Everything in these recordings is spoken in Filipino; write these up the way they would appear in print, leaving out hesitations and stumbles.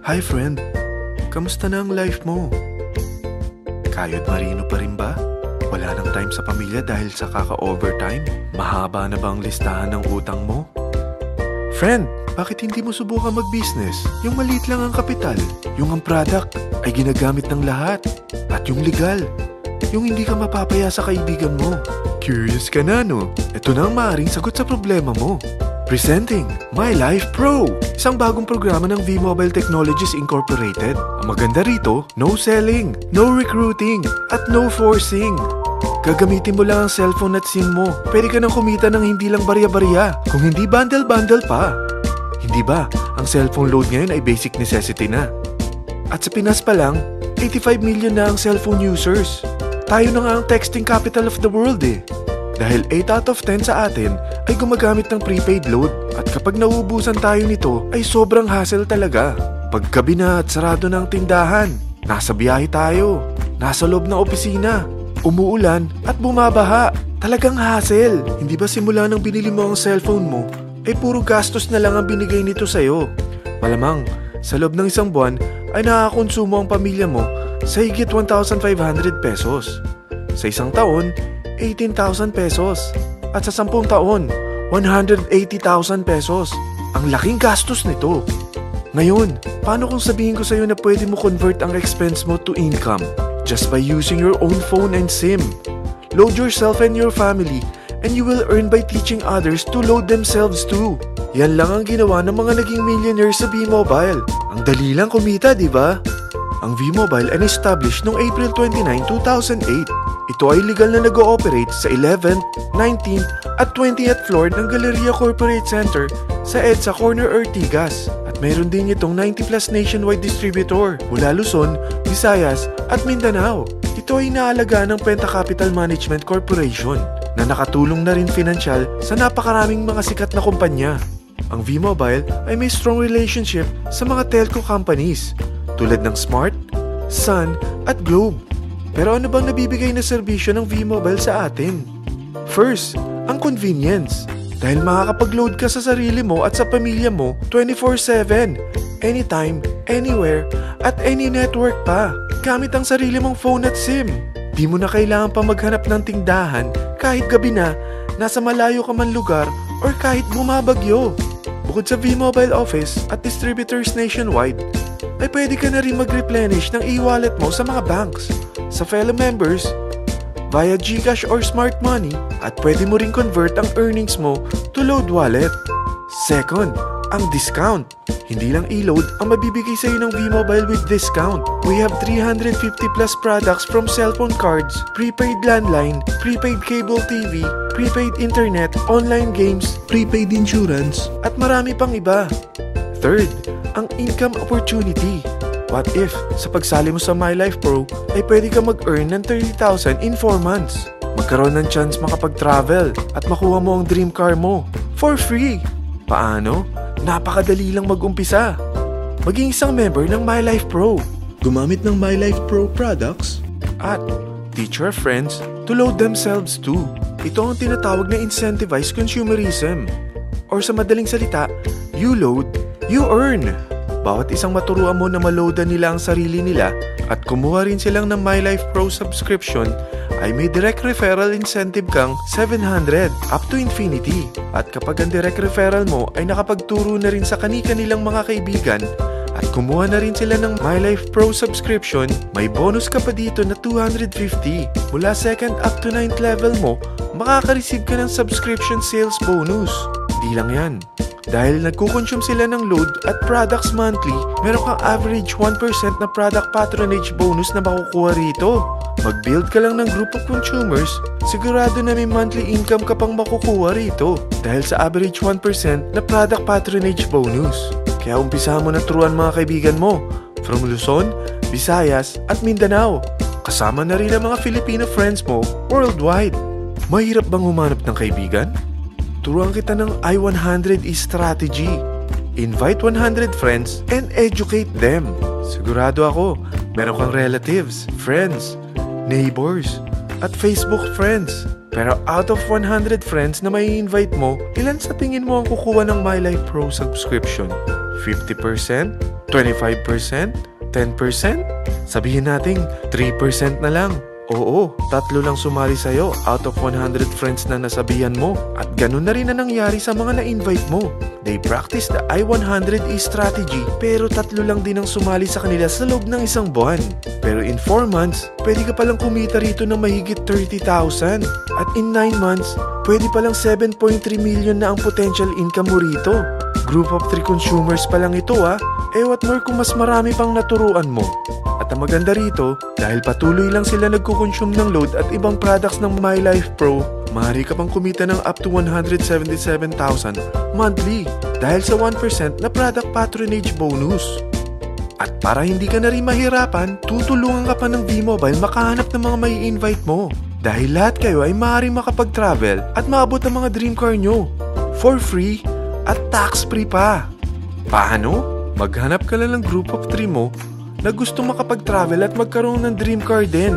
Hi friend, kamusta na ang life mo? Kayod marino pa rin ba? Wala nang time sa pamilya dahil sa kaka-overtime? Mahaba na ba ang listahan ng utang mo? Friend, bakit hindi mo subukan mag-business? Yung maliit lang ang kapital, yung ang product ay ginagamit ng lahat, at yung legal, yung hindi ka mapapaya sa kaibigan mo. Curious ka na, no? Ito na ang maaaring sagot sa problema mo. Presenting My Life Pro, isang bagong programa ng V-Mobile Technologies Incorporated. Ang maganda rito, no selling, no recruiting, at no forcing. Gagamitin mo lang ang cellphone at SIM mo. Pwede ka nang kumita ng hindi lang barya-barya, kung hindi bundle-bundle pa. Hindi ba, ang cellphone load ngayon ay basic necessity na. At sa Pinas pa lang, 85 million na ang cellphone users. Tayo na nga ang texting capital of the world eh. Dahil 8 out of 10 sa atin ay gumagamit ng prepaid load. At kapag nauubusan tayo nito ay sobrang hassle talaga. Paggabi na at sarado ng tindahan, nasa biyahe tayo, nasa loob ng opisina, umuulan at bumabaha. Talagang hassle. Hindi ba simula nang binili mo ang cellphone mo ay puro gastos na lang ang binigay nito sa'yo? Malamang sa loob ng isang buwan ay nakakakonsumo ang pamilya mo sa higit 1,500 pesos. Sa isang taon, 18,000 pesos. At sa 10 taon, 180,000 pesos. Ang laking gastos nito. Ngayon, paano kung sabihin ko sa'yo na pwede mo convert ang expense mo to income just by using your own phone and SIM? Load yourself and your family and you will earn by teaching others to load themselves too. Yan lang ang ginawa ng mga naging millionaires sa V-Mobile. Ang dali lang kumita, di ba? Ang V-Mobile ay established noong April 29, 2008. Ito ay legal na nag-ooperate sa 11th, 19th at 20th floor ng Galleria Corporate Center sa EDSA Corner Ortigas. At mayroon din itong 90 plus nationwide distributor mula Luzon, Visayas at Mindanao. Ito ay inaalagaan ng Penta Capital Management Corporation na nakatulong na rin pinansyal sa napakaraming mga sikat na kumpanya. Ang V-Mobile ay may strong relationship sa mga telco companies tulad ng Smart, Sun at Globe. Pero ano bang nabibigay na serbisyo ng V-Mobile sa atin? First, ang convenience. Dahil makakapag-load ka sa sarili mo at sa pamilya mo 24/7, anytime, anywhere, at any network pa. Gamit ang sarili mong phone at SIM. Di mo na kailangan pa maghanap ng tindahan kahit gabi na, nasa malayo ka man lugar, or kahit bumabagyo. Bukod sa V-Mobile office at distributors nationwide, ay pwede ka na rin mag-replenish ng e-wallet mo sa mga banks, sa fellow members, via GCash or Smart Money, at pwede mo rin convert ang earnings mo to load wallet. Second, ang discount. Hindi lang e-load ang mabibigay sa iyo ng V-Mobile with discount. We have 350 plus products from cellphone cards, prepaid landline, prepaid cable TV, prepaid internet, online games, prepaid insurance, at marami pang iba. Third, ang income opportunity. What if, sa pagsali mo sa My Life Pro, ay pwede ka mag-earn ng 30,000 in 4 months? Magkaroon ng chance makapag-travel at makuha mo ang dream car mo for free. Paano? Napakadali lang mag-umpisa. Maging isang member ng My Life Pro. Gumamit ng My Life Pro products at teach your friends to load themselves too. Ito ang tinatawag na incentivized consumerism. Or sa madaling salita, you load, you earn. Bawat isang maturuan mo na maloadan nila ang sarili nila at kumuha rin silang ng My Life Pro subscription ay may direct referral incentive kang 700 up to infinity. At kapag ang direct referral mo ay nakapagturo na rin sa kani-kanilang mga kaibigan at kumuha na rin sila ng My Life Pro subscription, may bonus ka pa dito na 250. Mula 2nd up to 9th level mo, makaka-receive ka ng subscription sales bonus. Di lang yan. Dahil nagkukonsume sila ng load at products monthly, meron kang average 1% na product patronage bonus na makukuha rito. Mag-build ka lang ng group of consumers, sigurado na may monthly income ka pang makukuha rito dahil sa average 1% na product patronage bonus. Kaya umpisa mo na turuan mga kaibigan mo from Luzon, Visayas at Mindanao. Kasama na rin ang mga Filipino friends mo worldwide. Mahirap bang humanap ng kaibigan? Turuan kita ng I-100 strategy. Invite 100 friends and educate them. Sigurado ako, meron kang relatives, friends, neighbors, at Facebook friends. Pero out of 100 friends na may invite mo, ilan sa tingin mo ang kukuha ng My Life Pro subscription? 50%? 25%? 10%? Sabihin nating 3% na lang. Oo, 3 lang sumali sa'yo out of 100 friends na nasabihan mo. At ganun na rin na nangyari sa mga na-invite mo. They practice the I-100E strategy pero 3 lang din ang sumali sa kanila sa loob ng isang buwan. Pero in 4 months, pwede ka palang kumita rito ng mahigit 30,000. At in 9 months, pwede palang 7.3 million na ang potential income mo rito. Group of 3 consumers pa lang ito what more kung mas marami pang naturuan mo. At ang maganda rito, dahil patuloy lang sila nagkukonsume ng load at ibang products ng My Life Pro, maaari ka pang kumita ng up to 177,000 monthly dahil sa 1% na product patronage bonus. At para hindi ka na rin mahirapan, tutulungan ka pa ng V-Mobile makahanap ng mga may invite mo. Dahil lahat kayo ay maaaring makapag-travel at maabot ang mga dream car nyo for free at tax-free pa. Paano? Maghanap ka lang ng group of 3 mo na gusto makapag-travel at magkaroon ng dream car din.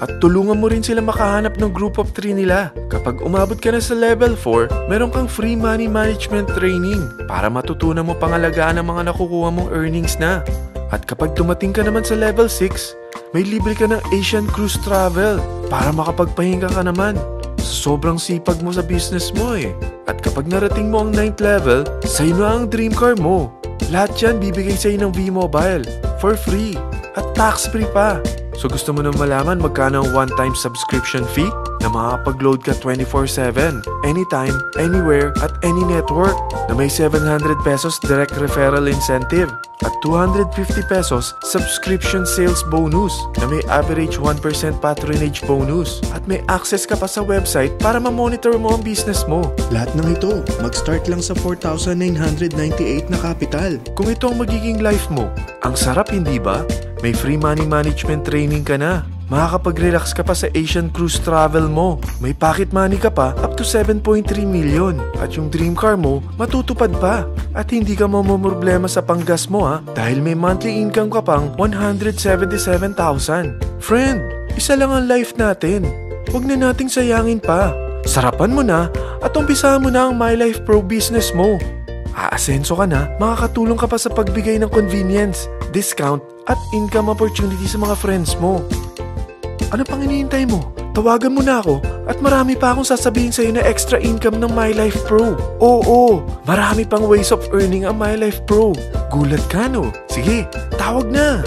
At tulungan mo rin sila makahanap ng group of 3 nila. Kapag umabot ka na sa level 4, meron kang free money management training para matutunan mo pangalagaan ang mga nakukuha mong earnings na. At kapag dumating ka naman sa level 6, may libre ka ng Asian Cruise Travel para makapagpahinga ka naman. Sobrang sipag mo sa business mo At kapag narating mo ang 9th level, sa'yo na ang dream car mo. Lahat yan bibigay sa'yo ng V-Mobile for free at tax-free pa. So gusto mo na malaman magkano ang one-time subscription fee na makakapag-load ka 24/7, anytime, anywhere, at any network na may 700 pesos direct referral incentive at 250 pesos subscription sales bonus na may average 1% patronage bonus at may access ka pa sa website para ma-monitor mo ang business mo. Lahat ng ito, mag-start lang sa 4,998 na capital. Kung ito ang magiging life mo, ang sarap hindi ba? May free money management training ka na. Makakapag-relax ka pa sa Asian Cruise Travel mo. May pocket money ka pa up to 7.3 million. At yung dream car mo, matutupad pa. At hindi ka mamumroblema sa panggas mo dahil may monthly income ka pang 177,000. Friend, isa lang ang life natin. Huwag na nating sayangin pa. Sarapan mo na at umpisahan mo na ang My Life Pro business mo. Aasenso ka na, makakatulong ka pa sa pagbigay ng convenience, discount, at income opportunity sa mga friends mo. Ano pang hinihintay mo? Tawagan mo na ako at marami pa akong sasabihin sa'yo na extra income ng My Life Pro. Oo, marami pang ways of earning ang My Life Pro. Gulat ka no? Sige, tawag na!